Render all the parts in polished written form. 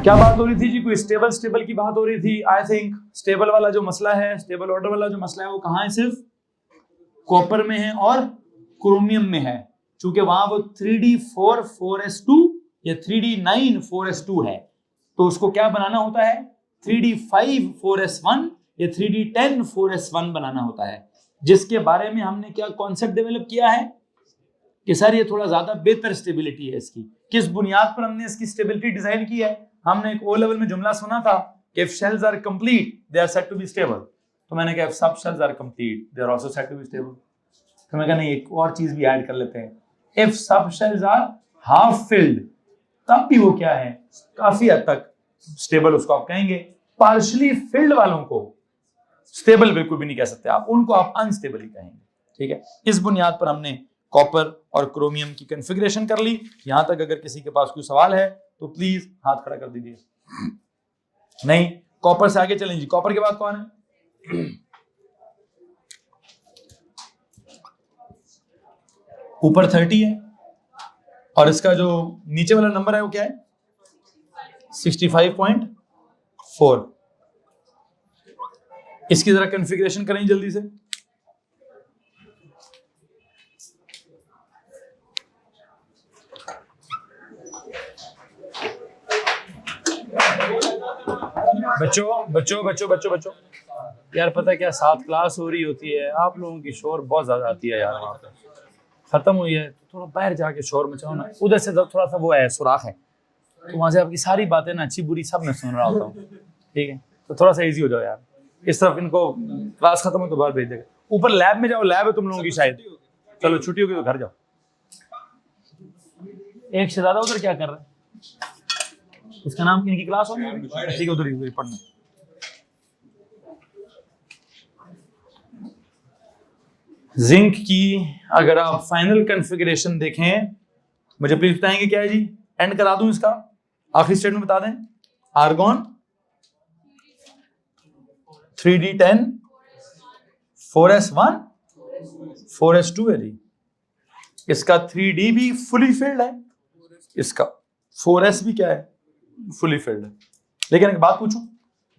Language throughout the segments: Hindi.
क्या बात हो रही थी जी? कोई स्टेबल की बात हो रही थी। आई थिंक स्टेबल वाला जो मसला है, स्टेबल ऑर्डर वाला जो मसला है, वो कहाँ है? सिर्फ कॉपर में है और क्रोमियम में है। चूंकि वहां वो 3d4 4s2 या 3d9 4s2 है, तो उसको क्या बनाना होता है? 3d5 4s1 या 3d10 4s1 बनाना होता है, जिसके बारे में हमने क्या कॉन्सेप्ट डेवलप किया है कि सर ये थोड़ा ज्यादा बेहतर स्टेबिलिटी है इसकी। किस बुनियाद पर हमने इसकी स्टेबिलिटी डिजाइन की है? हमने एक ओ लेवल में जुमला सुना था कि if shells are complete they are said to be stable. तो मैंने कहा इफ सब shells are complete they are also said to be stable. तो मैं कहा नहीं, एक और चीज भी ऐड कर लेते हैं, इफ सब शेल्स आर हाफ फिल्ड, तब भी वो क्या है? काफी हद तक स्टेबल उसको आप कहेंगे। पार्शली फिल्ड वालों को स्टेबल बिल्कुल भी नहीं कह सकते आप, उनको आप अनस्टेबल ही कहेंगे। ठीक है, इस बुनियाद पर हमने कॉपर और क्रोमियम की कॉन्फ़िगरेशन कर ली। यहां तक अगर किसी के पास कोई सवाल है तो प्लीज हाथ खड़ा कर दीजिए। नहीं, कॉपर से आगे चलें जी। कॉपर के बाद कौन है? ऊपर 30 है और इसका जो नीचे वाला नंबर है वो क्या है? 65.4। इसकी जरा कॉन्फ़िगरेशन करें जल्दी से। बच्चों यार, पता है क्या, 7 क्लास हो रही होती है, आप लोगों की शोर बहुत ज्यादा आती है यार। वहां पे खत्म हुई है तो थोड़ा बाहर जाके शोर मचाओ ना। उधर से थोड़ा सा वो है, सुराख है, तो वहां से आपकी सारी बातें ना अच्छी बुरी सब मैं सुन रहा होता हूँ। ठीक है, तो थोड़ा सा इजी हो जाओ यार। इस तरफ इनको क्लास खत्म हो तो बाहर भेज देगा। ऊपर लैब में जाओ, लैब है तुम लोगों की शायद। चलो छुट्टी होगी तो घर जाओ। एक शहजादा उधर क्या कर रहा है? उसका नाम, इनकी क्लास हो? ठीक है, उधर ही पढ़ना। जिंक की अगर आप फाइनल कॉन्फ़िगरेशन देखें, मुझे प्लीज बताएंगे क्या है जी? एंड करा दूं इसका, आखिरी स्टेटमेंट बता दें। आर्गॉन 3d10 4s1 4s2 है जी। इसका 3d भी फुली फिल्ड है, इसका 4s भी क्या है? फुली फिल्ड है। लेकिन एक बात पूछूं,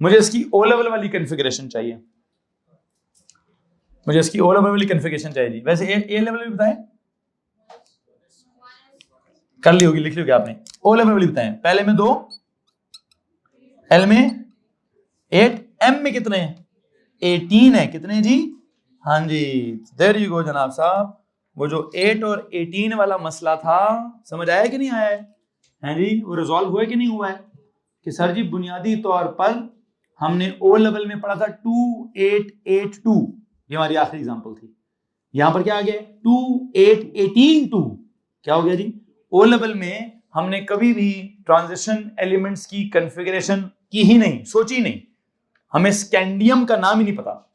मुझे इसकी ओ लेवल वाली कॉन्फ़िगरेशन चाहिए। मुझे इसकी ओ लेवल वाली कॉन्फ़िगरेशन चाहिए जी। वैसे ए लेवल भी बताएं, कर ली होगी, लिख ली होगी आपने। ओ लेवल वाली बताएं। पहले में 2, एल में 8, एम में कितने हैं? 18 है। कितने जी? हाँ जी, देयर यू गो जनाब साहब। वो जो 8 और 18 वाला मसला था, समझ आया कि नहीं आया है? हैं जी, वो रिजॉल्व हुआ कि नहीं हुआ है? कि सर जी बुनियादी तौर पर हमने ओ लेवल में पढ़ा था 2882, ये हमारी आखिरी एग्जांपल थी। यहां पर क्या आ गया? 28182। क्या हो गया जी? ओ लेवल में हमने कभी भी ट्रांजिशन एलिमेंट्स की कॉन्फ़िगरेशन की ही नहीं, सोची नहीं। हमें स्कैंडियम का नाम ही नहीं पता।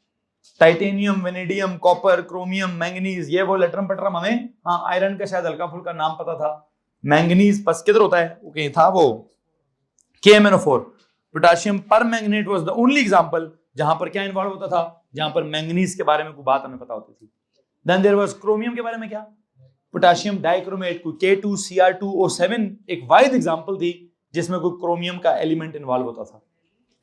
Titanium, vanadium, copper, chromium, manganese, ये वो लटरम पटरम हमें, हाँ आयरन का शायद हल्का फुल्का नाम पता था। मैंगनीज बस किधर होता है? वो कहीं था वो KMnO4। पोटेशियम पर manganate was the only example जहां पर क्या इन्वॉल्व होता था, जहां पर मैंगनीज के बारे में कोई बात हमें पता होती थी। देन देयर वाज क्रोमियम के बारे में क्या? पोटेशियम डाइक्रोमेट, K2Cr2O7 एक वाइड एग्जांपल थी जिसमें कोई क्रोमियम का एलिमेंट इन्वॉल्व होता था।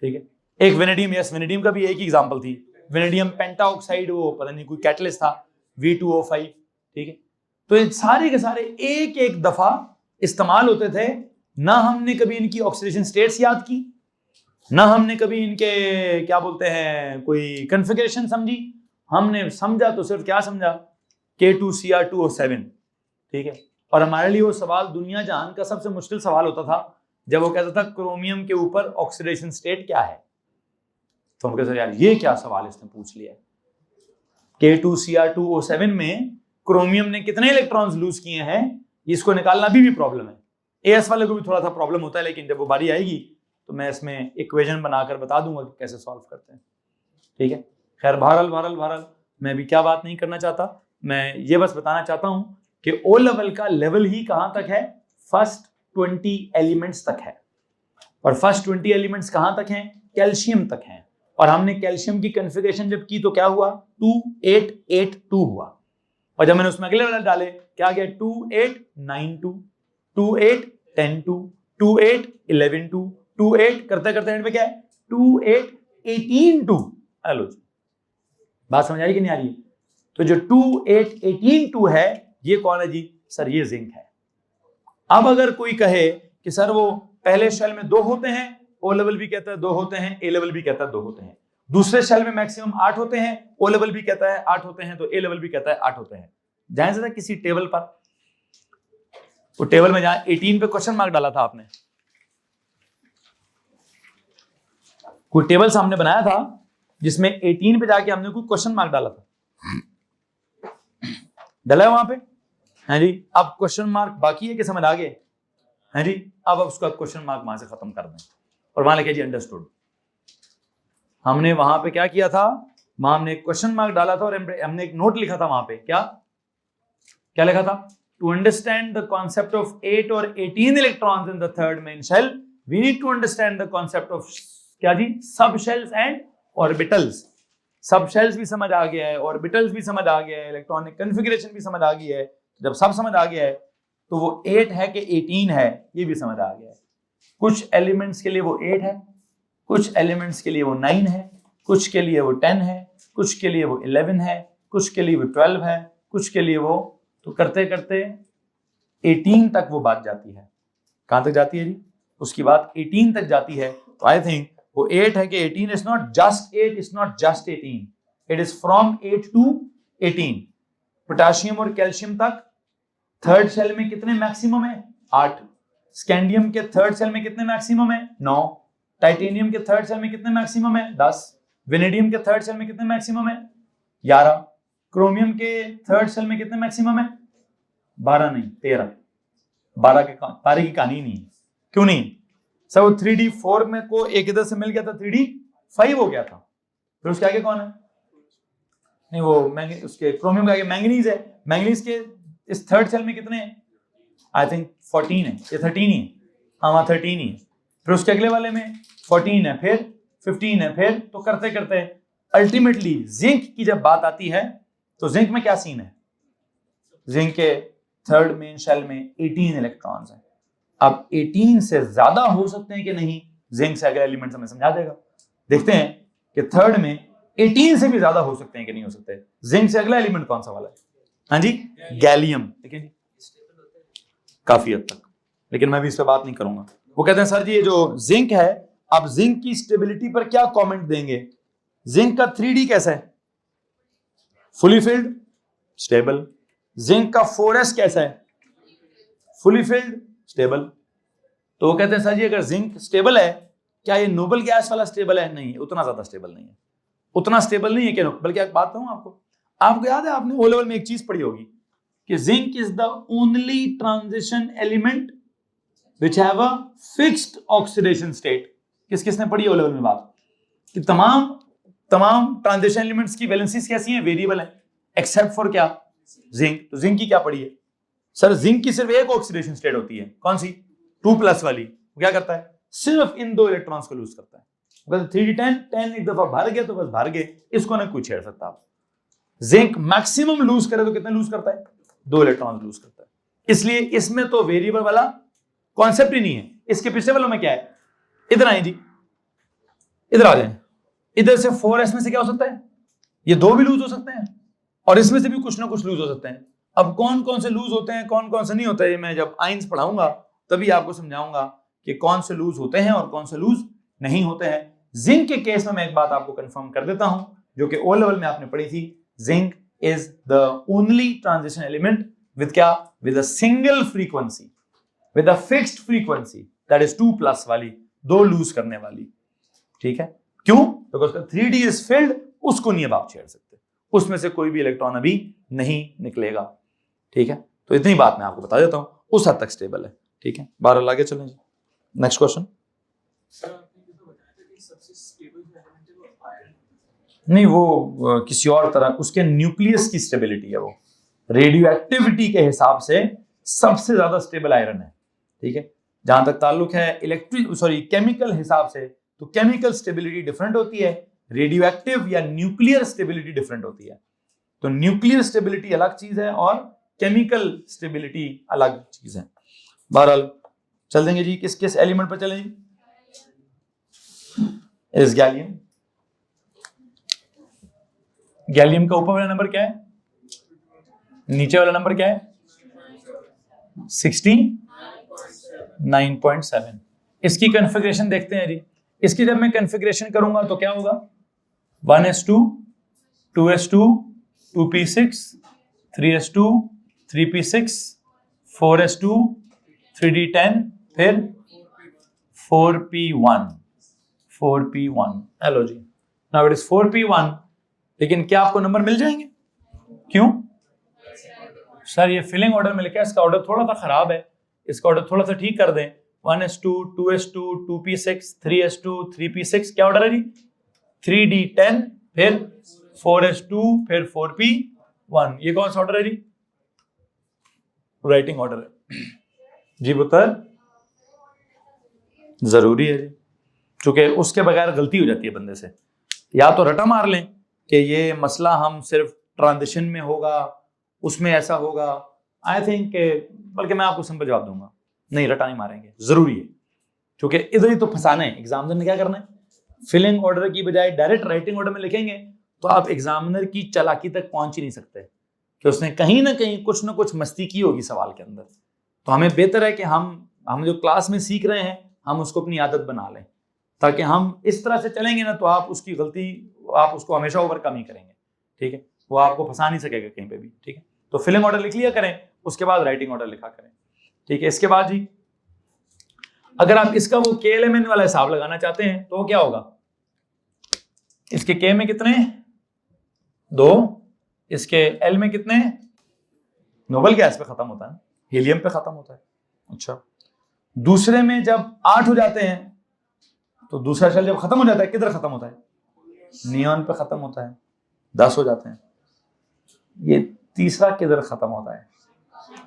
ठीक है, एक वेनेडियम, यस वेनेडियम का भी एक ही एग्जांपल थी, वेनेडियम पेंटाऑक्साइड, वो पता नहीं कोई कैटलिस्ट था, V2O5। ठीक है, तो ये सारे के सारे एक एक दफा इस्तेमाल होते थे। ना हमने कभी इनकी ऑक्सीडेशन स्टेट्स याद की, ना हमने कभी इनके क्या बोलते हैं कोई कॉन्फ़िगरेशन समझी। हमने समझा तो सिर्फ क्या समझा? K2Cr2O7। ठीक है, और हमारे लिए वो सवाल दुनिया जहान का सबसे मुश्किल सवाल होता था जब वो कहता था क्रोमियम के ऊपर ऑक्सीडेशन स्टेट क्या है। तो हम कहते यार ये क्या सवाल इसने पूछ लिया है। K2Cr2O7 में क्रोमियम ने कितने इलेक्ट्रॉन्स लूज किए हैं, इसको निकालना भी प्रॉब्लम है। AS वाले को भी थोड़ा सा प्रॉब्लम होता है, लेकिन जब वो बारी आएगी तो मैं इसमें इक्वेशन बनाकर बता दूंगा कि कैसे सॉल्व करते हैं। ठीक है, खैर बहरहाल मैं भी क्या बात नहीं करना चाहता, मैं ये बस बताना चाहता हूं कि ओ लेवल का लेवल ही कहां तक है? फर्स्ट 20 एलिमेंट्स तक है। और फर्स्ट 20 एलिमेंट्स कहां तक हैं? कैल्शियम तक हैं। और हमने कैल्शियम की कॉन्फ़िगरेशन जब की तो क्या हुआ? 2882 हुआ। और जब मैंने उसमें अगले वाले डाले, क्या गया? 2892, 28102, 28112, 2 8 करते करते एंड पे क्या है 2 8 18 2। हेलो जी, बात समझ आ रही कि नहीं आ रही? तो जो 2 8 18 2 है ये कौन है जी? सर ये जिंक है। अब अगर कोई कहे कि सर वो पहले शेल में 2 होते हैं, ओ लेवल भी कहता है 2 होते हैं, ए लेवल भी कहता है 2 होते हैं, दूसरे शेल में मैक्सिमम 8 होते हैं, ओ लेवल भी कहता है 8 होते हैं, तो ए लेवल भी कहता है 8 होते हैं। जाए जरा किसी टेबल पर, वो टेबल में जहां 18 पे क्वेश्चन मार्क डाला था आपने, कोई टेबल सामने बनाया था जिसमें 18 पे जाके हमने कोई क्वेश्चन मार्क डाला था, डाला है वहां पे? हाँ जी। अब क्वेश्चन मार्क बाकी है कि समझ आ गए? हाँ जी। अब उसका क्वेश्चन मार्क वहां से खत्म कर दें और वहां लिखे जी अंडरस्टूड। हमने वहां पे क्या किया था, वहां हमने एक क्वेश्चन मार्क डाला था और हमने एक नोट लिखा था वहां पे, क्या क्या लिखा था? To understand the concept of 8 और 18 electrons in the third main shell we need to understand the concept of क्या जी? Subshells and orbitals. Subshells भी समझ आ गया है, ऑर्बिटल्स भी समझ आ गया है, इलेक्ट्रॉनिक कॉन्फ़िगरेशन भी समझ आ गई है। जब सब समझ आ गया है तो वो 8 है कि 18 है ये भी समझ आ गया है। कुछ एलिमेंट्स के लिए वो 8 है, कुछ एलिमेंट्स के लिए वो 9 है, कुछ के लिए वो 10 है, कुछ के लिए वो 11 है, कुछ के लिए वो 12 है, कुछ के लिए वो, तो करते करते 18 तक वो बात जाती है। कहां तक जाती है जी? उसकी बात 18 तक जाती है। तो आई थिंक वो 8 है कि 18 is not just 8, is not just 18, it is from 8 to 18। Potassium और कैल्शियम तक थर्ड सेल में कितने मैक्सिमम है? 8। स्कैंडियम के थर्ड सेल में कितने मैक्सिमम है? 9। टाइटेनियम के थर्ड सेल में कितने मैक्सिमम है? 10। वेनेडियम के थर्ड सेल में कितने मैक्सिमम है? 11। क्रोमियम के थर्ड सेल में कितने मैक्सिमम है? 12 नहीं 13। 12 के तारे की कहानी नहीं है। क्यों नहीं? सर वो 3D4 में को एक इधर से मिल गया था, 3D5 हो गया था। फिर उसके आगे कौन है? नहीं वो उसके क्रोमियम के आगे मैंगनीज है। मैंगनीज के इस थर्ड सेल में कितने हैं? आई थिंक 14 है या 13 ही है। हाँ वहां 13 ही है। फिर उसके अगले वाले में 14 है, फिर 15 है, फिर तो करते करते अल्टीमेटली जिंक की जब बात आती है तो जिंक में क्या सीन है? जिंक के थर्ड मेन शेल में 18 इलेक्ट्रॉन्स हैं। अब 18 से ज्यादा हो सकते हैं कि नहीं, जिंक से अगले एलिमेंट हमें समझा देगा। देखते हैं कि थर्ड में 18 से भी ज्यादा हो सकते हैं कि नहीं हो सकते। जिंक से अगला एलिमेंट कौन सा वाला है? हाँ जी गैलियम। देखिए जी काफी हद तक, लेकिन मैं भी इस पे बात नहीं करूंगा। वो कहते हैं सर जी ये जो जिंक है, अब जिंक की स्टेबिलिटी पर क्या कमेंट देंगे? जिंक का 3D कैसा है? Fully filled stable. जिंक का 4s कैसा है? Fully filled stable. तो वो कहते हैं सर जी अगर जिंक स्टेबल है, क्या ये नोबल गैस वाला स्टेबल है? नहीं, उतना ज्यादा स्टेबल नहीं है, उतना स्टेबल नहीं है कि बल्कि एक बात कहूं आपको याद है आपने ओ लेवल में एक चीज पढ़ी होगी कि zinc is the only transition element which have a fixed oxidation state. किसने पढ़ी ओ लेवल में बात कि तमाम ट्रांजिशन एलिमेंट्स की वैलेंसीज कैसी हैं? वेरिएबल है, एक्सेप्ट फॉर क्या? जिंक। तो जिंक की क्या पढ़ी है? सर जिंक की सिर्फ एक ऑक्सीडेशन स्टेट होती है, कौन सी? 2+ वाली। वो क्या करता है? सिर्फ इन 2 इलेक्ट्रॉन्स को लूज करता है। अगर 3D10 एक दफा भर गए तो बस भर गए, इसको ना कोई छेड़ सकता। आप जिंक मैक्सिमम लूज करे तो कितने लूज करता है? 2 इलेक्ट्रॉन लूज करता है। इसलिए इसमें तो वेरिएबल वाला कॉन्सेप्ट ही नहीं है। इसके पिछले वालों में क्या है? इधर आए जी, इधर आ जाए। इधर से 4s में से क्या हो सकता है? ये 2 भी लूज हो सकते हैं और इसमें से भी कुछ ना कुछ लूज हो सकते हैं। अब कौन कौन से लूज होते हैं, कौन कौन से नहीं होते, मैं जब आइंस पढ़ाऊंगा तभी आपको समझाऊंगा कि कौन से लूज होते हैं और कौन से लूज नहीं होते हैं। जिंक के केस में मैं एक बात आपको कंफर्म कर देता हूं जो कि ओ लेवल में आपने पढ़ी थी। Zinc is the only transition element with क्या? With a single frequency, with a fixed frequency, that is 2+ वाली, 2 लूज करने वाली। ठीक है, क्यों? बिकॉज 3D इज फिल्ड, उसको नहीं अब आप छेड़ सकते, उसमें से कोई भी इलेक्ट्रॉन अभी नहीं निकलेगा। ठीक है, तो इतनी बात मैं आपको बता देता हूं, उस हद तक स्टेबल है। ठीक है, 12 आगे चलें जी। Next question. नहीं वो किसी और तरह, उसके न्यूक्लियस की स्टेबिलिटी है, वो रेडियो एक्टिविटी के हिसाब से सबसे ज्यादा स्टेबल आयरन है। ठीक है, जहां तक ताल्लुक है केमिकल हिसाब से, तो केमिकल स्टेबिलिटी डिफरेंट होती है, रेडियो एक्टिव या न्यूक्लियर स्टेबिलिटी डिफरेंट होती है। तो न्यूक्लियर स्टेबिलिटी अलग चीज है और केमिकल स्टेबिलिटी अलग चीज है। बहरहाल चल देंगे जी, किस किस एलिमेंट पर चलें जी? Is gallium. गैलियम का ऊपर वाला नंबर क्या है, नीचे वाला नंबर क्या है, 69.7। इसकी कॉन्फ़िगरेशन देखते हैं जी। इसकी जब मैं कॉन्फ़िगरेशन करूंगा तो क्या होगा, 1s2 2s2 2p6 3s2 3p6 4s2 3d10 फिर 4p1 हेलो जी। Now it is 4p1। लेकिन क्या आपको नंबर मिल जाएंगे, क्यों सर ये फिलिंग ऑर्डर में लिखा है, इसका ऑर्डर थोड़ा सा खराब है, इसका ऑर्डर थोड़ा सा ठीक कर दें। 1s2 2s2 2p6 3s2 3p6 क्या ऑर्डर है जी, 3d10 फिर 4s2 फिर 4p1। ये कौन सा ऑर्डर है जी, राइटिंग ऑर्डर है जी पुत्र, जरूरी है जी, क्योंकि उसके बगैर गलती हो जाती है बंदे से। या तो रटा मार लें कि ये मसला हम सिर्फ ट्रांजिशन में होगा, उसमें ऐसा होगा, आई थिंक, बल्कि मैं आपको सिंपल जवाब दूंगा, नहीं रटा नहीं मारेंगे, जरूरी है, क्योंकि इधर ही तो फंसाना है। एग्जामिनर ने क्या करना है, फिलिंग ऑर्डर की बजाय डायरेक्ट राइटिंग ऑर्डर में लिखेंगे तो आप एग्जामिनर की चालाकी तक पहुंच ही नहीं सकते कि उसने कहीं ना कहीं कुछ ना कुछ मस्ती की होगी सवाल के अंदर। तो हमें बेहतर है कि हम जो क्लास में सीख रहे हैं हम उसको अपनी आदत बना लें, ताकि हम इस तरह से चलेंगे ना तो आप उसकी गलती, आप उसको हमेशा ओवरकम ही करेंगे, ठीक है, वो आपको फंसा नहीं सकेगा कहीं पे भी, ठीक है। तो फिलिंग ऑर्डर लिख लिया करें, उसके बाद राइटिंग ऑर्डर लिखा करें, ठीक है। इसके बाद जी अगर आप इसका वो KLMN वाला हिसाब लगाना चाहते हैं तो क्या होगा, इसके K में कितने 2, इसके L में कितने, नोबल गैस पे खत्म होता है, हीलियम पे खत्म होता है। अच्छा, दूसरे में जब 8 हो जाते हैं तो दूसरा शेल जब खत्म हो जाता है किधर खत्म होता है, नियॉन पे खत्म होता है, 10 हो जाते हैं। ये तीसरा किधर खत्म होता है,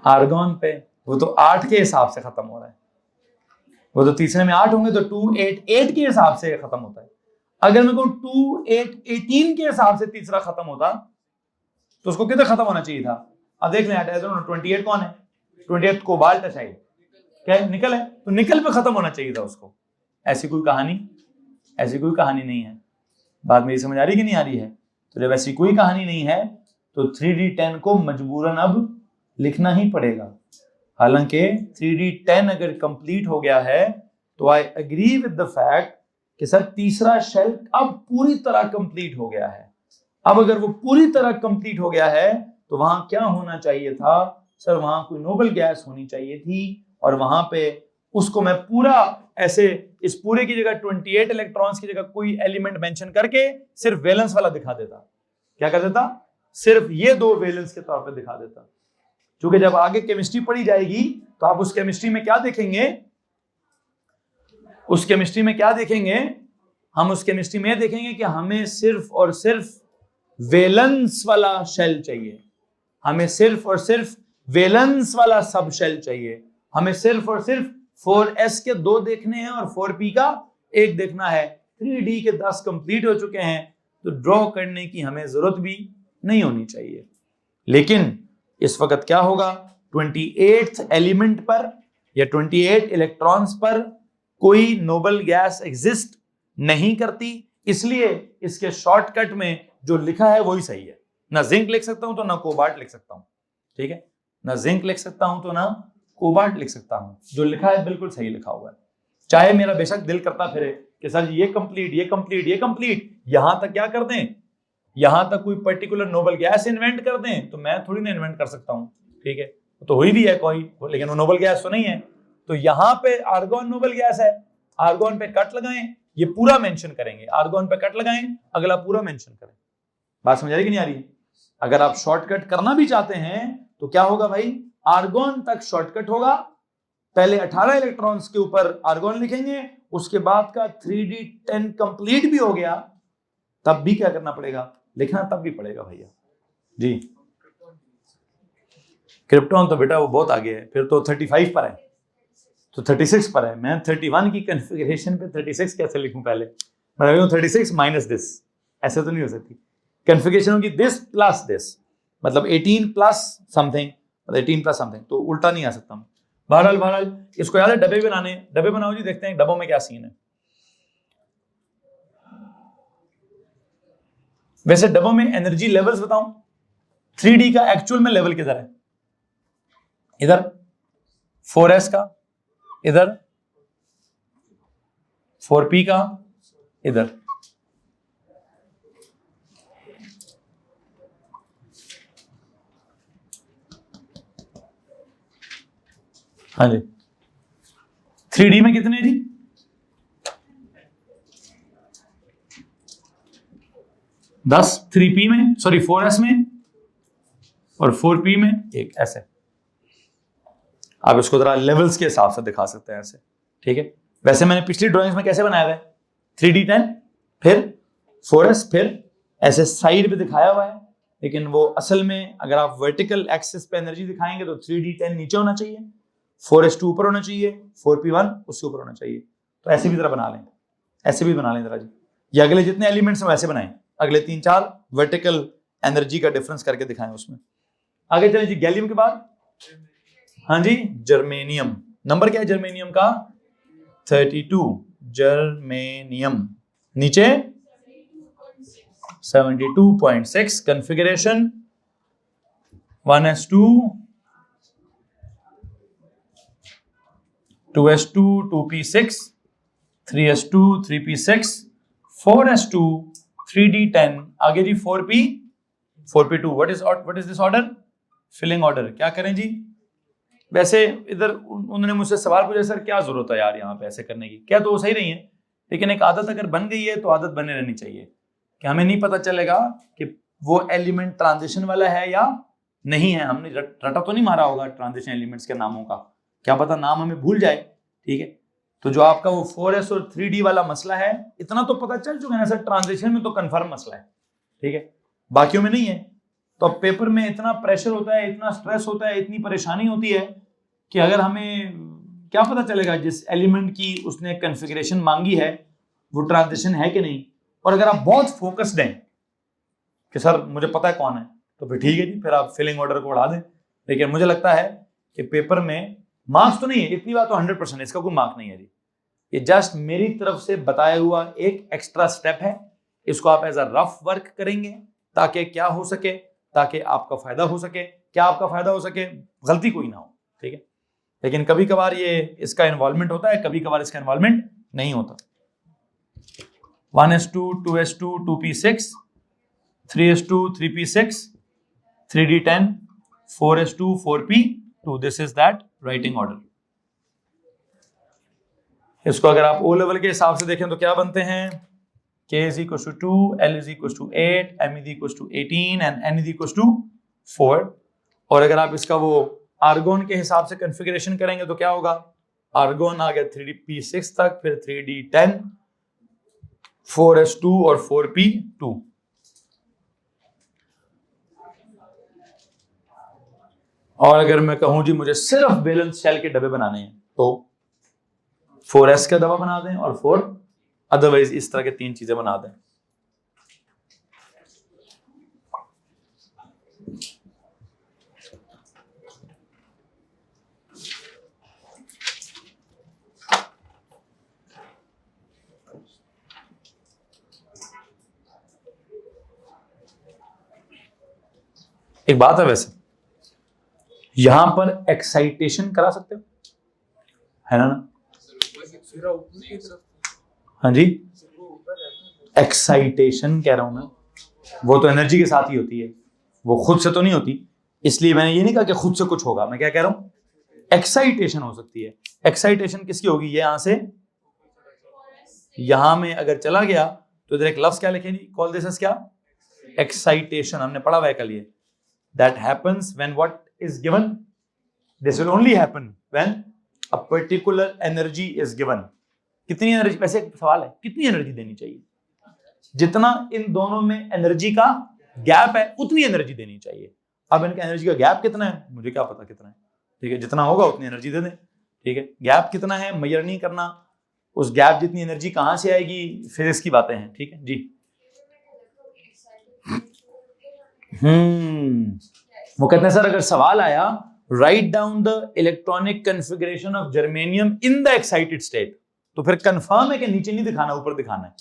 आर्गॉन पे, वो तो 8 के हिसाब से खत्म हो रहा है, वो तो तीसरे में 8 होंगे तो 288 के हिसाब से खत्म होता है। अगर मैं कहूं 2818 के हिसाब से तीसरा खत्म होता तो उसको किधर खत्म होना चाहिए था। अब देख लें 28 कौन है, 28 कोबाल्ट है शायद, क्या है, निकल है, तो निकल पे खत्म होना चाहिए था उसको। ऐसी कोई कहानी नहीं है। बात मेरी समझ आ रही कि नहीं आ रही है। तो जब ऐसी कोई कहानी नहीं है तो 3d10 को मजबूरन अब लिखना ही पड़ेगा। हालांकि 3d10 अगर कंप्लीट हो गया है तो I agree with the fact कि सर तीसरा शेल अब पूरी तरह कंप्लीट हो गया है। अब अगर वो पूरी तरह कंप्लीट हो गया है तो वहां क्या होना चाहिए था सर, वहां कोई नोबल गैस होनी चाहिए थी, और वहां पे उसको मैं पूरा ऐसे इस पूरे की जगह 28 इलेक्ट्रॉन्स की जगह कोई एलिमेंट मेंशन करके सिर्फ वैलेंस वाला दिखा देता। क्या कर देता, सिर्फ ये 2 वैलेंस के तौर पे दिखा देता। क्योंकि जब आगे केमिस्ट्री पढ़ी जाएगी तो आप उस केमिस्ट्री में क्या देखेंगे, उस केमिस्ट्री में क्या देखेंगे, हम उस केमिस्ट्री में देखेंगे कि हमें सिर्फ और सिर्फ वैलेंस वाला शेल चाहिए, हमें सिर्फ और सिर्फ वैलेंस वाला सब शेल चाहिए, हमें सिर्फ और सिर्फ 4s के 2 देखने हैं और 4p का 1 देखना है। 3d के 10 कंप्लीट हो चुके हैं तो ड्रॉ करने की हमें जरूरत भी नहीं होनी चाहिए। लेकिन इस वक्त क्या होगा, 28th एलिमेंट पर या 28 इलेक्ट्रॉन्स पर कोई नोबल गैस एग्जिस्ट नहीं करती, इसलिए इसके शॉर्टकट में जो लिखा है वही सही है। ना जिंक लिख सकता हूं तो ना कोबाल्ट लिख सकता हूं, ठीक है, ना जिंक लिख सकता हूं तो ना कोबाल्ट लिख सकता हूं, जो लिखा है बिल्कुल सही लिखा हुआ है। चाहे मेरा बेशक दिल करता फिरे कि सर ये कंप्लीट ये कंप्लीट ये कंप्लीट, यहां तक क्या कर दें, यहां तक कोई पर्टिकुलर नोबल गैस इन्वेंट कर दें, तो मैं थोड़ी ना इन्वेंट कर सकता हूं, ठीक है, तो हुई भी है कोई, लेकिन वो नोबल गैस तो नहीं है। तो यहां पे आर्गॉन नोबल गैस है, आर्गॉन पे कट लगाएं, ये पूरा मेंशन करेंगे, आर्गॉन पे कट लगाएं, अगला पूरा मेंशन करें। बात समझ आ रही कि नहीं आ रही। अगर आप शॉर्टकट करना भी चाहते हैं तो क्या होगा भाई, आर्गॉन तक शॉर्टकट होगा, पहले 18 इलेक्ट्रॉन्स के ऊपर आर्गॉन लिखेंगे, उसके बाद का 3d10 कंप्लीट भी हो गया तब भी क्या करना पड़ेगा, लिखना तब भी पड़ेगा भैया जी। क्रिप्टॉन तो बेटा वो बहुत आगे है, फिर तो 35 पर है, तो 36 पर है। मैं 31 की कॉन्फ़िगरेशन पे 36 कैसे लिखूं, पहले मैं 36 माइनस दिस, ऐसे तो नहीं हो सकती। कॉन्फ़िगरेशन होगी दिस प्लस दिस, मतलब 18 प्लस समथिंग, 18 प्लस समथिंग, तो उल्टा नहीं आ सकता मैं। बहरहाल इसको याद है, डब्बे बनाने, डब्बे बनाओ जी, देखते हैं डब्बों में क्या सीन है। वैसे डब्बों में एनर्जी लेवल्स बताऊं, 3D का एक्चुअल में लेवल किधर है? इधर 4s का, इधर 4p का, इधर। हाँ जी, 3D में कितने जी? 10 3p में, सॉरी 4s में, और 4p में एक ऐसे। आप इसको जरा लेवल्स के हिसाब से दिखा सकते हैं ऐसे, ठीक है। वैसे मैंने पिछली ड्राइंग्स में कैसे बनाया हुआ है? 3D10 फिर 4s फिर ऐसे साइड पे दिखाया हुआ है, लेकिन वो असल में अगर आप वर्टिकल एक्सिस पे एनर्जी दिखाएंगे तो 3D10 नीचे होना चाहिए, 4s2 ऊपर होना चाहिए, 4p1 उससे ऊपर होना चाहिए। तो ऐसे भी जरा बना लें, ऐसे भी बना लें जरा जी। ये अगले जितने एलिमेंट्स हैं वैसे बनाएं, अगले 3-4 वर्टिकल एनर्जी का डिफरेंस करके दिखाएं उसमें। आगे चलें जी, गैलियम के बाद हाँ जी जर्मेनियम। नंबर क्या है जर्मेनियम का? 32। जर्मेनियम नीचे 72.6। Configuration 1s2 2s2 2p6 3s2 3p6 4s2 3d10। आगे जी 4p 4p2। What is this order? Filling order. क्या करें जी? वैसे इधर उन्होंने मुझसे सवाल पूछा, सर क्या जरूरत है यार यहाँ पे ऐसे करने की? क्या तो वो सही नहीं है, लेकिन एक आदत अगर बन गई है तो आदत बने रहनी चाहिए कि हमें नहीं पता चलेगा कि वो एलिमेंट ट्रांजिशन वाला है या नहीं है। हमने रटा तो नहीं मारा होगा ट्रांजिशन एलिमेंट्स के नामों का, क्या पता नाम हमें भूल जाए, ठीक है। तो जो आपका वो 4s और 3d वाला मसला है, इतना तो पता चल चुका है ना सर, ट्रांजिशन में तो कंफर्म मसला है, ठीक है, बाकियों में नहीं है। तो अब पेपर में इतना प्रेशर होता है, इतना स्ट्रेस होता है, इतनी परेशानी होती है कि अगर हमें क्या पता चलेगा जिस एलिमेंट की उसने कॉन्फ़िगरेशन मांगी है वो ट्रांजिशन है कि नहीं। और अगर आप बहुत फोकस्ड हैं कि सर मुझे पता है कौन है, तो फिर ठीक है जी, फिर आप फिलिंग ऑर्डर को बढ़ा दें। लेकिन मुझे लगता है कि पेपर में मार्क्स तो नहीं है, इतनी बात तो 100% इसका कोई मार्क नहीं है जी, ये जस्ट मेरी तरफ से बताया हुआ एक एक्स्ट्रा स्टेप है। इसको आप एज अ रफ वर्क करेंगे ताकि क्या हो सके, ताकि आपका फायदा हो सके। क्या आपका फायदा हो सके? गलती कोई ना हो, ठीक है। लेकिन कभी कभार ये इसका इन्वॉल्वमेंट होता है, कभी कभार इसका इन्वॉल्वमेंट नहीं होता। 1s2 2s2 2p6 3s2 3p6 3d10 4s2 4p2। This is that writing order. इसको अगर आप ओ लेवल के हिसाब से देखें तो क्या बनते हैं? K is equals to 2, L is equals to 8, M is equals to 18 and N is equals to 4। और अगर आप इसका वो आर्गोन के हिसाब से कॉन्फ़िगरेशन करेंगे तो क्या होगा? आर्गोन आ गया 3d_p6 तक, फिर 3d10 4s2 और 4p2। और अगर मैं कहूं जी मुझे सिर्फ वैलेंस शेल के डब्बे बनाने हैं तो 4s का डब्बा बना दें और 4, अदरवाइज इस तरह के 3 चीजें बना दें। एक बात है, वैसे यहां पर एक्साइटेशन करा सकते हो, है ना? हाँ जी, एक्साइटेशन कह रहा हूं मैं, वो तो एनर्जी के साथ ही होती है, वो खुद से तो नहीं होती। इसलिए मैंने ये नहीं कहा कि खुद से कुछ होगा, मैं क्या कह रहा हूं, एक्साइटेशन हो सकती है। एक्साइटेशन किसकी होगी? ये यहां से यहां में अगर चला गया तो इधर एक लफ्ज क्या लिखेंगे? कॉल दिस एज क्या? एक्साइटेशन। हमने पढ़ा हुआ है कल ये, that happens when what is given, this will only happen when a particular energy is given. कितनी एनर्जी, वैसे एक सवाल है, कितनी एनर्जी देनी चाहिए? जितना इन दोनों में एनर्जी का गैप है उतनी एनर्जी देनी चाहिए। अब इनका एनर्जी का गैप कितना है मुझे क्या पता कितना है, ठीक है, जितना होगा उतनी एनर्जी दे दें, ठीक है। गैप कितना है मेजर नहीं करना, उस गैप जितनी एनर्जी कहां से आएगी, फिजिक्स की बातें हैं, ठीक है जी। वो कहते हैं सर अगर सवाल आया write down the electronic configuration of germanium in the excited state, तो फिर कंफर्म है कि नीचे नहीं दिखाना ऊपर दिखाना है।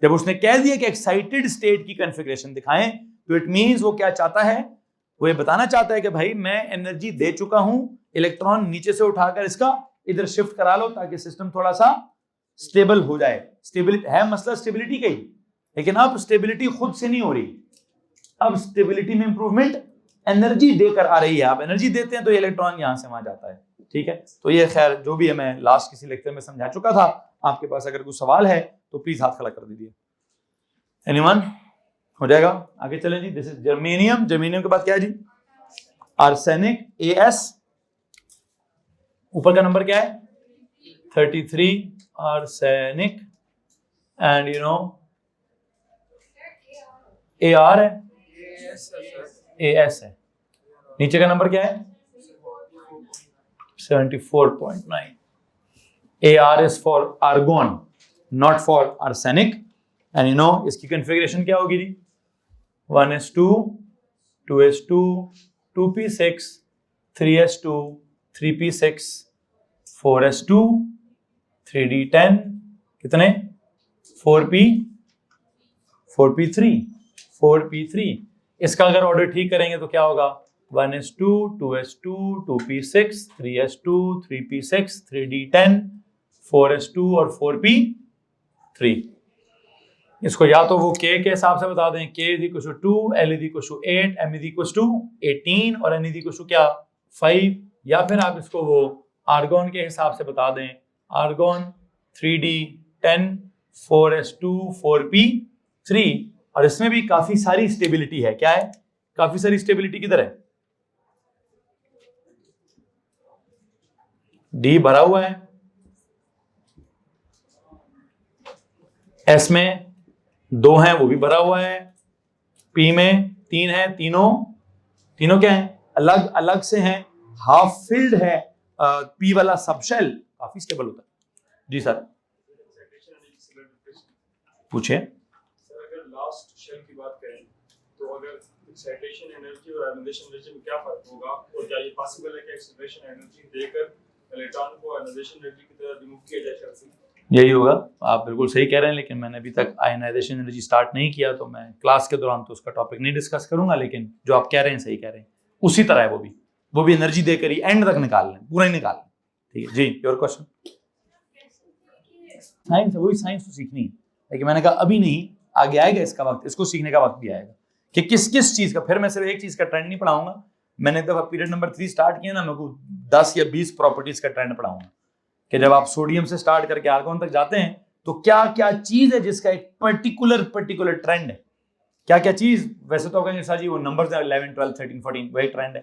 जब उसने कह दिया कि एक्साइटेड स्टेट की कॉन्फ़िगरेशन दिखाएं, तो इट मींस वो क्या चाहता है, वो ये बताना चाहता है कि भाई मैं एनर्जी दे चुका हूं, इलेक्ट्रॉन नीचे से उठाकर इसका इधर शिफ्ट करा लो ताकि सिस्टम थोड़ा सा स्टेबल हो जाए। स्टेबिलिटी है, मसला स्टेबिलिटी का ही, लेकिन अब स्टेबिलिटी खुद से नहीं हो रही, अब स्टेबिलिटी में इंप्रूवमेंट एनर्जी देकर आ रही है। आप एनर्जी देते हैं तो ये इलेक्ट्रॉन यहां से वहां जाता है, ठीक है। तो ये खैर जो भी है मैं लास्ट किसी लेक्चर में समझा चुका था। आपके पास अगर कोई सवाल है तो प्लीज हाथ खड़ा कर दीजिए। एनीवन? हो जाएगा, आगे चलें जी। This is germanium. जर्मेनियम के बाद क्या है जी? Arsenic, AS। ऊपर का नंबर क्या है? 33 arsenic, and you know AR है, AS है। नीचे का नंबर क्या है? 74.9। AR is for argon, not for arsenic, and you know इसकी कॉन्फ़िगरेशन क्या होगी जी? 1s2, 2s2, 2p6, 3s2, 3p6, 4s2, 3d10, कितने? 4p, 4p3, 4p3। इसका अगर ऑर्डर ठीक करेंगे तो क्या होगा? 1s2, 2s2, 2p6, 3s2, 3p6, 3d10, 4s2 और 4p3। इसको या तो वो k के हिसाब से बता दें, k = 2, L = 8, M = 18 और N = क्या? 5, या फिर आप इसको वो आर्गन के हिसाब से बता दें, आर्गन 3d10, 4s2, 4p3। और इसमें भी काफी सारी स्टेबिलिटी है। क्या है? काफी सारी स्टेबिलिटी किधर है? D भरा हुआ है, S में 2 है वो भी भरा हुआ है, P में 3 है, तीनों क्या है? अलग अलग से हैं, हाफ फिल्ड है। P वाला सबशेल काफी स्टेबल होता है। जी सर पूछिए। अगर लास्ट शेल की बात करें तो अगर एक्साइटेशन एनर्जी और आयोनाइजेशन एनर्जी में क्या फर्क होगा, और क्या ये पॉसिबल है कि एक्साइटेशन एनर्जी देकर इलेक्ट्रॉन को आयोनाइजेशन एनर्जी की तरह रिमूव किया जाए शेल से? यही होगा, आप बिल्कुल सही कह रहे हैं, लेकिन मैंने अभी तक आयनाइजेशन एनर्जी स्टार्ट नहीं किया, तो मैं क्लास के दौरान तो उसका टॉपिक नहीं डिस्कस करूंगा। लेकिन जो आप कह रहे हैं सही कह रहे हैं, उसी तरह है वो भी एनर्जी देकर ही एंड तक निकाल लें, पूरा ही निकाल लें। ठीक है जी, योर क्वेश्चन। साइंस है, वही साइंस तो सीखनी है, लेकिन मैंने कहा अभी नहीं, आगे आएगा इसका वक्त, इसको सीखने का वक्त भी आएगा कि किस किस चीज का। फिर मैं सिर्फ एक चीज का ट्रेंड नहीं पढ़ाऊंगा, मैंने दफा पीरियड नंबर 3 स्टार्ट किया ना, मैं को 10 या 20 प्रॉपर्टीज का ट्रेंड पढ़ाऊंगा कि जब आप सोडियम से स्टार्ट करके आर्गन तक जाते हैं तो क्या क्या चीज है जिसका एक पर्टिकुलर ट्रेंड है। क्या क्या चीज, वैसे तो कहेंगे सर जी वो नंबर्स है 11, 12, 13, 14 वही ट्रेंड है,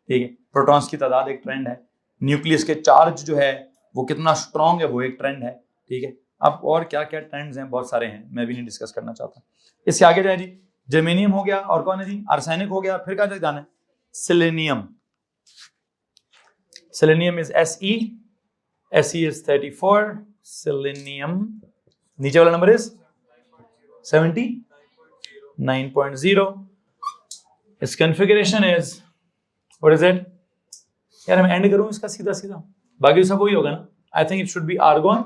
ठीक है। प्रोटॉन्स की तादाद एक ट्रेंड है, न्यूक्लियस के चार्ज जो है वो कितना स्ट्रॉन्ग है वो एक ट्रेंड है, ठीक है। अब और क्या क्या ट्रेंड्स हैं, बहुत सारे हैं, मैं भी नहीं डिस्कस करना चाहता। इससे आगे जाए जी, जर्मेनियम हो गया, और कौन है जी? आर्सेनिक हो गया, फिर क्या जाना है? Selenium. Selenium is Se is 34, selenium, नीचे वाला number is 79.0. its configuration is, what is it? यार मैं एंड करूं इसका सीधा सीधा, बाकी सब वही होगा ना। I think it should be argon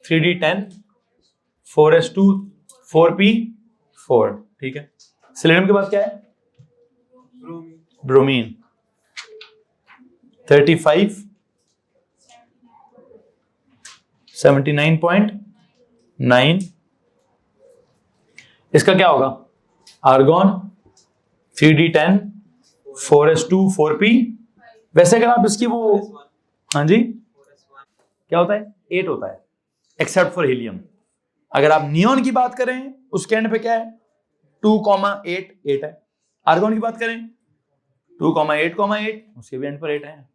3d10, 4s2, 4p4, ठीक है। सेलेनियम के बाद क्या है? ब्रोमीन 35, 79.9। इसका क्या होगा? Argon 3d10, 4s2, 4p। वैसे अगर आप इसकी वो, हाँ जी क्या होता है? 8 होता है, एक्सेप्ट फॉर हीलियम। अगर आप नियोन की बात करें उसके एंड पे क्या है? 2,8 8 है। आर्गन की बात करें 2,8,8, उसके भी एंड पर 8 है।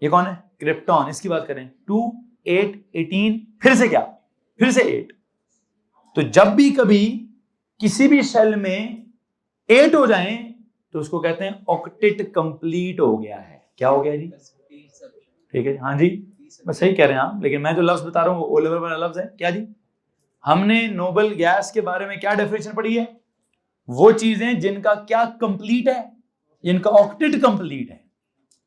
ये कौन है? क्रिप्टॉन। इसकी बात करें 2, 8, 18, फिर से क्या? फिर से 8। तो जब भी कभी किसी भी शेल में 8 हो जाएं तो उसको कहते हैं ऑक्टेट कंप्लीट हो गया है। क्या हो गया जी? ठीक है, हाँ जी बस सही कह रहे हैं आप, लेकिन मैं जो लफ्ज बता रहा हूँ वो ओ लेवल वाला लफ्ज है। क्या जी? हमने नोबल गैस के बारे में क्या डेफिनेशन पढ़ी है? वो चीजें जिनका क्या कंप्लीट है, जिनका ऑक्टेट कंप्लीट है।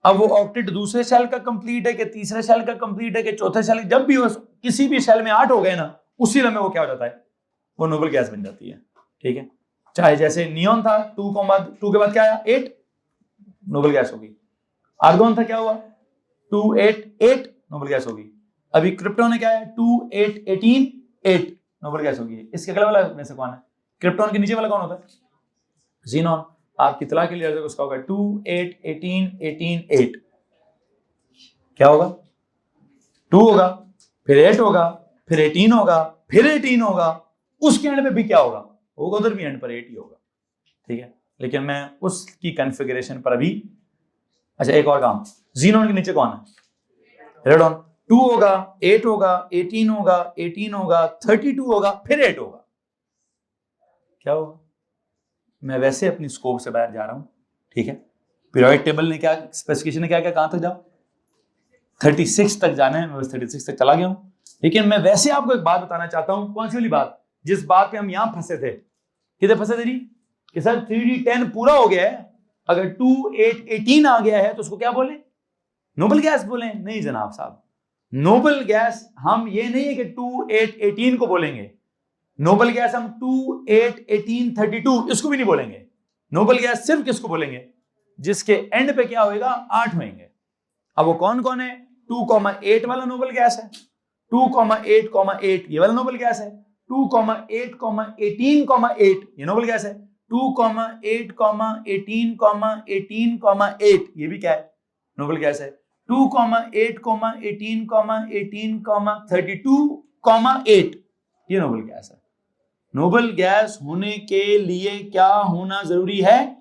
अब वो ऑक्टेट दूसरे सेल का कंप्लीट है कि तीसरे सेल का कंप्लीट है कि चौथे सेल, जब भी किसी भी सेल में 8 हो गए ना, उसी लम्हे वो क्या हो जाता है? वो नोबल गैस बन जाती है। ठीक है, चाहे जैसे नियॉन था 2 के बाद क्या आया 8, नोबल गैस होगी। आर्गोन था क्या हुआ 2 8 8, नोबल गैस होगी। अभी क्रिप्टॉन है क्या है 2 8 18 8, नोबल गैस होगी। इसके अगला वाला में से कौन है? क्रिप्टॉन के नीचे वाला कौन होता है? ज़ीनॉन। आपकी इतला के लिए उसका होगा 2 8 18 18 8, क्या होगा 2 होगा, फिर 8 होगा, फिर 18 होगा, फिर 18 होगा, उसके एंड पे भी क्या होगा उधर भी एंड पर 8 ही होगा। ठीक है, लेकिन मैं उसकी कॉन्फ़िगरेशन पर अभी। अच्छा, एक और काम, ज़ीनॉन के नीचे कौन है? रेडॉन। 2 होगा, 8 होगा, 18 होगा, 18 होगा, 32 होगा, फिर 8 होगा, क्या होगा? मैं वैसे अपनी स्कोप से बाहर जा रहा हूं। ठीक है, पीरियोडिक टेबल ने क्या स्पेसिफिकेशन ने क्या क्या कहां तक जाओ 36 तक जाना है, मैं बस 36 तक चला गया हूं। लेकिन मैं वैसे आपको एक बात बताना चाहता हूं। कौन सी वाली बात? जिस बात पे हम यहां फंसे थे। किधर फंसे थे जी? कि सर 3D10 पूरा हो गया है, अगर 2 8 18 आ गया है तो उसको क्या बोले? नोबल गैस बोले? नहीं जनाब साहब, नोबल गैस हम ये नहीं है कि 2 8 18 को बोलेंगे। नोबल गैस हम 2 8 18 32 इसको भी नहीं बोलेंगे। नोबल गैस सिर्फ किसको बोलेंगे? जिसके एंड पे क्या होएगा 8 होंगे। अब वो कौन कौन है? 2,8 वाला नोबल गैस है, 2,8,8 ये वाला नोबल गैस है, 2,8,18,8 ये नोबल गैस है, 2,8,18,18,8 ये भी क्या है? नोबल गैस है, 2,8,18,18,32,8 ये नोबल गैस है। नोबल गैस होने के लिए क्या होना जरूरी है?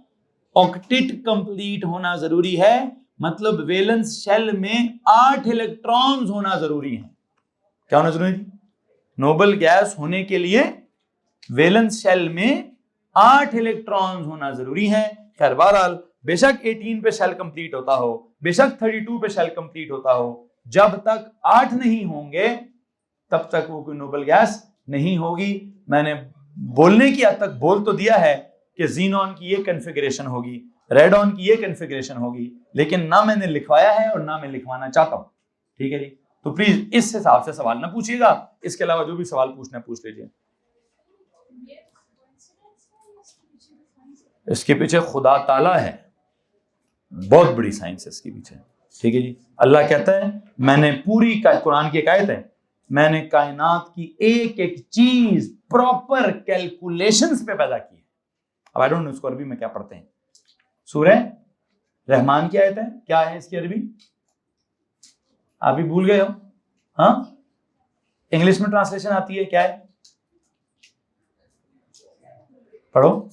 ऑक्टेट कंप्लीट होना जरूरी है, मतलब वैलेंस शेल में 8 इलेक्ट्रॉन्स होना जरूरी है। क्या होना जरूरी है? नोबल गैस होने के लिए वैलेंस शेल में 8 इलेक्ट्रॉन्स होना जरूरी है। खैर बहरहाल, बेशक 18 पे शेल कंप्लीट होता हो, बेशक 32 पे शेल कंप्लीट होता हो, जब तक 8 नहीं होंगे तब तक वो कोई नोबल गैस नहीं होगी। मैंने बोलने की हद तक बोल तो दिया है कि ज़ीनॉन की ये कॉन्फ़िगरेशन होगी, रेडॉन की ये कॉन्फ़िगरेशन होगी, लेकिन ना मैंने लिखवाया है और ना मैं लिखवाना चाहता हूं। ठीक है जी, तो प्लीज इस हिसाब से सवाल ना पूछिएगा। इसके अलावा जो भी सवाल पूछना है पूछ लीजिए। इसके पीछे खुदा ताला है, बहुत बड़ी साइंस है इसके पीछे। ठीक है जी, अल्लाह कहता है मैंने पूरी कुरान की एक आयत है, मैंने कायनात की एक एक चीज प्रॉपर कैलकुलेशंस पे पैदा की है। अब आई डोंट नो इसको अरबी में क्या पढ़ते हैं। सूरह रहमान की आयत है, क्या है इसकी अरबी? आप भी भूल गए हो? हाँ, इंग्लिश में ट्रांसलेशन आती है, क्या है? पढ़ो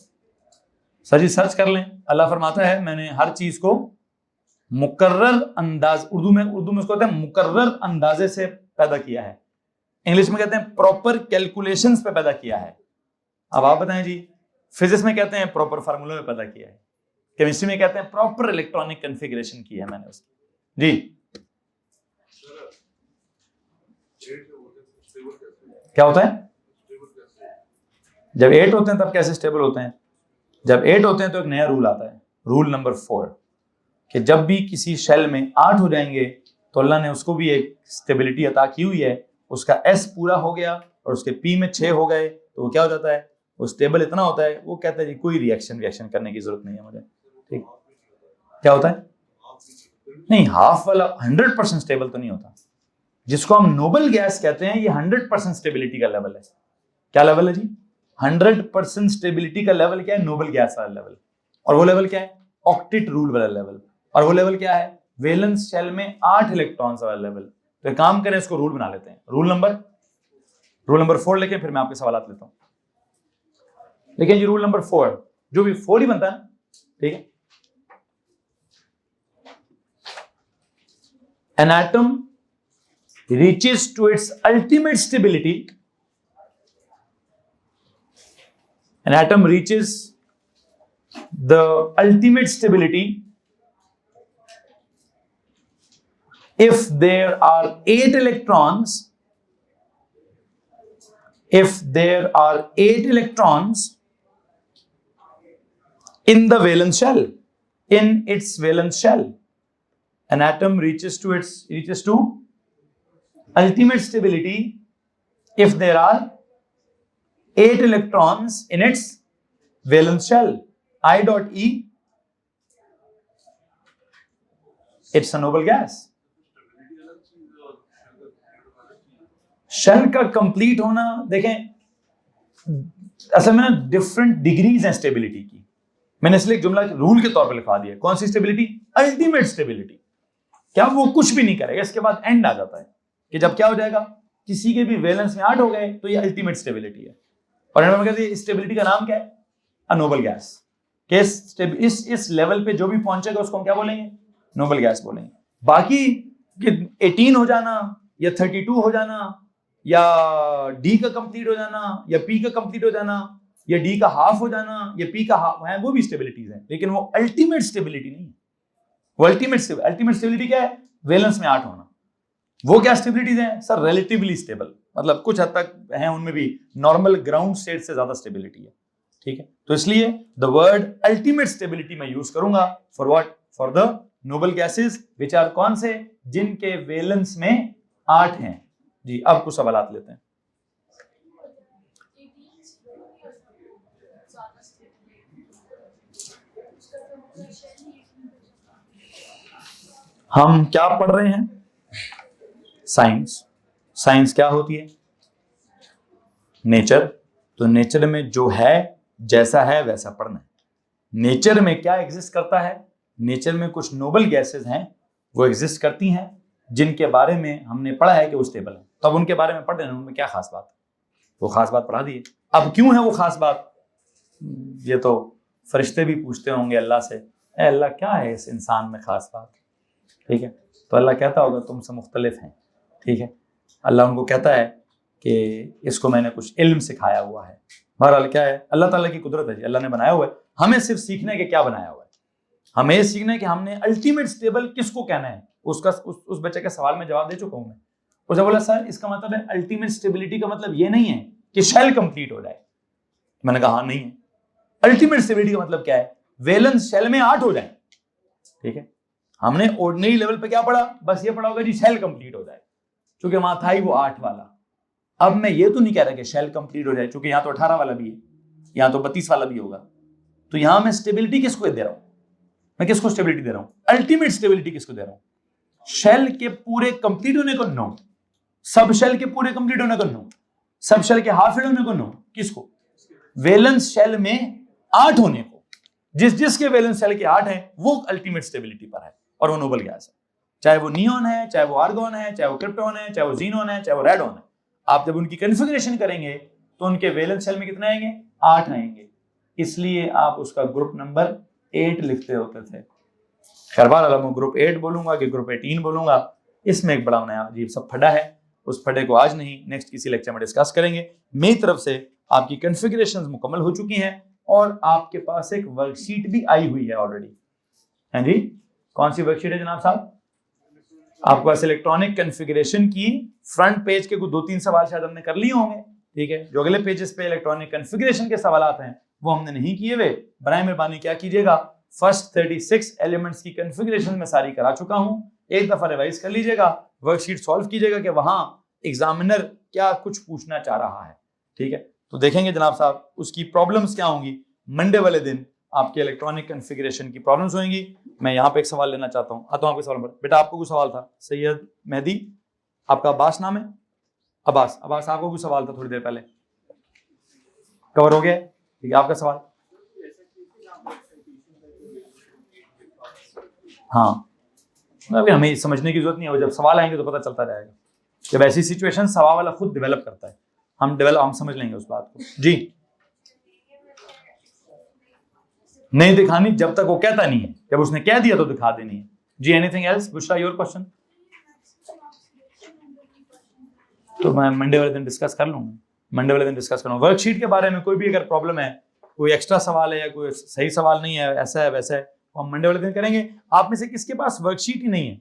सर जी, सर्च कर लें। अल्लाह फरमाता है मैंने हर चीज को मुकर्रर अंदाज, उर्दू में उसको कहते हैं मुकर्रर अंदाजे से पैदा किया है, इंग्लिश में कहते हैं प्रॉपर कैलकुलेशंस पे पैदा किया है। अब आप बताएं जी, फिजिक्स में कहते हैं प्रॉपर फार्मूला में पैदा किया है, केमिस्ट्री में कहते हैं प्रॉपर इलेक्ट्रॉनिक कॉन्फ़िगरेशन की है मैंने उसकी। जी क्या होता है? जब 8 होते हैं तब कैसे स्टेबल होते हैं? जब 8 होते हैं तो एक नया रूल आता है, रूल नंबर 4, कि जब भी किसी शेल में 8 हो जाएंगे तो अल्लाह ने उसको भी एक स्टेबिलिटी अता की हुई है। उसका S पूरा हो गया और उसके P में 6 हो गए तो वो क्या हो जाता है? वो स्टेबल इतना होता है, वो कहता है जी कोई रिएक्शन करने की जरूरत नहीं है मुझे। ठीक, क्या होता है? नहीं, हाफ वाला 100% स्टेबल तो नहीं होता। जिसको हम नोबल गैस कहते हैं, ये 100% स्टेबिलिटी का लेवल है। क्या लेवल है जी? 100% स्टेबिलिटी का लेवल क्या है? नोबल गैस वाला लेवल। और वो लेवल क्या है? ऑक्टेट रूल वाला लेवल। और वो लेवल क्या है? वैलेंस शेल में 8 इलेक्ट्रॉन्स वाला लेवल। तो एक काम करें, इसको रूल बना लेते हैं, रूल नंबर 4 लेके फिर मैं आपके सवाल लेता हूं। लेकिन ये रूल नंबर 4 जो भी 4 ही बनता है, ठीक है। An atom reaches to its ultimate stability. An atom reaches the ultimate stability if there are 8 electrons. If there are 8 electrons in the valence shell, in its valence shell, an atom reaches to ultimate stability if there are 8 electrons in its valence shell. I dot E, it's a noble gas. Shell का कंप्लीट होना, देखें असल में ना डिफरेंट डिग्रीज हैं स्टेबिलिटी की। मैंने इसलिए एक जुमला रूल के तौर पर लिखवा दिया। कौन सी स्टेबिलिटी? Ultimate stability. क्या वो कुछ भी नहीं करेगा, इसके बाद एंड आ जाता है कि जब क्या हो जाएगा, किसी के भी वैलेंस में 8 हो गए तो ये अल्टीमेट स्टेबिलिटी है। और कहते हैं स्टेबिलिटी का नाम क्या है? अ नोबल गैस। इस लेवल पे जो भी पहुंचेगा उसको हम क्या बोलेंगे? नोबल गैस बोलेंगे। बाकी 18 हो जाना या 32 हो जाना या डी का कंप्लीट हो जाना या पी का कंप्लीट हो जाना या डी का हाफ हो जाना या पी का हाफ है, वो भी स्टेबिलिटीज है, लेकिन वो अल्टीमेट स्टेबिलिटी नहीं है। वो अल्टीमेट स्टेबिलिटी क्या है? वैलेंस में 8 होना। वो क्या स्टेबिलिटीज हैं सर? रिलेटिवली स्टेबल, मतलब कुछ हद तक है उनमें भी नॉर्मल ग्राउंड स्टेट से ज्यादा स्टेबिलिटी है। ठीक है, तो इसलिए द वर्ड अल्टीमेट स्टेबिलिटी मैं यूज करूंगा for what? For the noble gases which are कौन से? जिनके वैलेंस में 8 हैं। जी, अब कुछ सवाल लेते हैं। हम क्या पढ़ रहे हैं? साइंस। साइंस क्या होती है? नेचर। तो नेचर में जो है, जैसा है वैसा पढ़ना है। नेचर में क्या एग्जिस्ट करता है? नेचर में कुछ नोबल गैसेस हैं, वो एग्जिस्ट करती हैं, जिनके बारे में हमने पढ़ा है कि वो स्टेबल है। तब उनके बारे में पढ़ रहे हैं, उनमें क्या खास बात? वो खास बात पढ़ा दी है। अब क्यों है वो खास बात? ये तो फरिश्ते भी पूछते होंगे अल्लाह से, ए अल्लाह क्या है इस इंसान में खास बात? ठीक है, तो अल्लाह कहता होगा तुमसे मुख्तलिफ हैं। ठीक है, अल्लाह उनको कहता है कि इसको मैंने कुछ इल्म सिखाया हुआ है। बहरहाल क्या है? अल्लाह ताला की कुदरत है जी, अल्लाह ने बनाया हुआ है। हमें सिर्फ सीखना है कि क्या बनाया हुआ है। हमें ये सीखना है कि हमने अल्टीमेट स्टेबल किसको कहना है। उसका उस बच्चे के सवाल में जवाब दे चुका हूं मैं। उसने बोला सर इसका मतलब है अल्टीमेट स्टेबिलिटी का मतलब ये नहीं है कि शेल कंप्लीट हो जाए। मैंने कहा हाँ नहीं है। अल्टीमेट स्टेबिलिटी का मतलब क्या है? वैलेंस शेल में 8 हो जाए। ठीक है, हमने ऑर्डिनरी लेवल पे क्या पढ़ा? बस ये पढ़ा होगा जी शेल कंप्लीट हो जाए, क्योंकि वहां था ही वो 8 वाला। अब मैं ये तो नहीं कह रहा कि शेल कंप्लीट हो जाए, क्योंकि यहाँ तो 18 वाला भी है, यहाँ तो 32 वाला भी होगा। तो यहां मैं स्टेबिलिटी किसको दे रहा हूं? मैं किसको स्टेबिलिटी दे रहा हूं? अल्टीमेट स्टेबिलिटी किसको दे रहा हूं? शेल के पूरे कंप्लीट होने को नो, सब शेल के पूरे कंप्लीट होने को नो, सब शेल के हाफ होने को नो। किसको? वैलेंस शेल में 8 होने को। जिसके वैलेंस शेल के 8 है वो अल्टीमेट स्टेबिलिटी पर है और वो नोबल गैस है। चाहे वो नियॉन है, चाहे वो आर्गॉन है, चाहे वो क्रिप्टॉन है, चाहे वो जीनॉन है, चाहे वो रेडॉन है। आप जब उनकी कॉन्फ़िगरेशन करेंगे तो उनके वैलेंस शेल में कितने आएंगे? 8 आएंगे। इसलिए आप उसका ग्रुप नंबर 8 लिखते होते थे। खैर बहरहाल मैं ग्रुप 8 बोलूंगा कि ग्रुप 18 बोलूंगा, इसमें एक बड़ा नया अजीब सा फड्डा है। उस फड्डे को आज नहीं, नेक्स्ट किसी लेक्चर में डिस्कस करेंगे। मेरी तरफ से आपकी कॉन्फ़िगरेशंस मुकम्मल हो चुकी हैं और आपके पास एक वर्कशीट भी आई हुई है ऑलरेडी। हैं जी? कौन सी वर्कशीट है जनाब साहब? आपके पास इलेक्ट्रॉनिक कॉन्फ़िगरेशन की फ्रंट पेज के कुछ 2-3 सवाल शायद हमने कर लिए होंगे। ठीक है, जो अगले पेजेस पे इलेक्ट्रॉनिक कॉन्फ़िगरेशन के सवाल आते हैं वो हमने नहीं किए हुए। बराए मेहरबानी क्या कीजिएगा, फर्स्ट 36 एलिमेंट्स की कॉन्फ़िगरेशन में सारी करा चुका हूं, एक दफा रिवाइज कर लीजिएगा, वर्कशीट सॉल्व कीजिएगा कि वहां एग्जामिनर क्या कुछ पूछना चाह रहा है। ठीक है, तो देखेंगे जनाब साहब उसकी प्रॉब्लम्स क्या होंगी। मंडे वाले दिन आपके इलेक्ट्रॉनिक कॉन्फ़िगरेशन की प्रॉब्लम्स होंगी। मैं यहाँ पे एक सवाल लेना चाहता हूँ। आता हूँ आपके सवाल पर। बेटा आपको कुछ सवाल था? सैयद मेहदी, आपका अब्बास नाम है? अब्बास आपको कुछ सवाल था थोड़ी देर पहले, कवर हो गया? ठीक है, आपका सवाल? हाँ, अभी हमें समझने की जरूरत नहीं है, जब सवाल आएंगे तो पता चलता जाएगा। जब ऐसी सिचुएशन सवाल वाला खुद डेवलप करता है, हम समझ लेंगे उस बात को। जी नहीं दिखानी जब तक वो कहता नहीं है, जब उसने कह दिया तो दिखा देनी है। जी anything else? Bushra your question? तो मैं मंडे वाले दिन डिस्कस कर लूंगा। वर्कशीट के बारे में कोई भी अगर प्रॉब्लम है, कोई एक्स्ट्रा सवाल है या कोई सही सवाल नहीं है, ऐसा है वैसा है, तो हम मंडे वाले दिन करेंगे। आप में से किसके पास वर्कशीट ही नहीं है?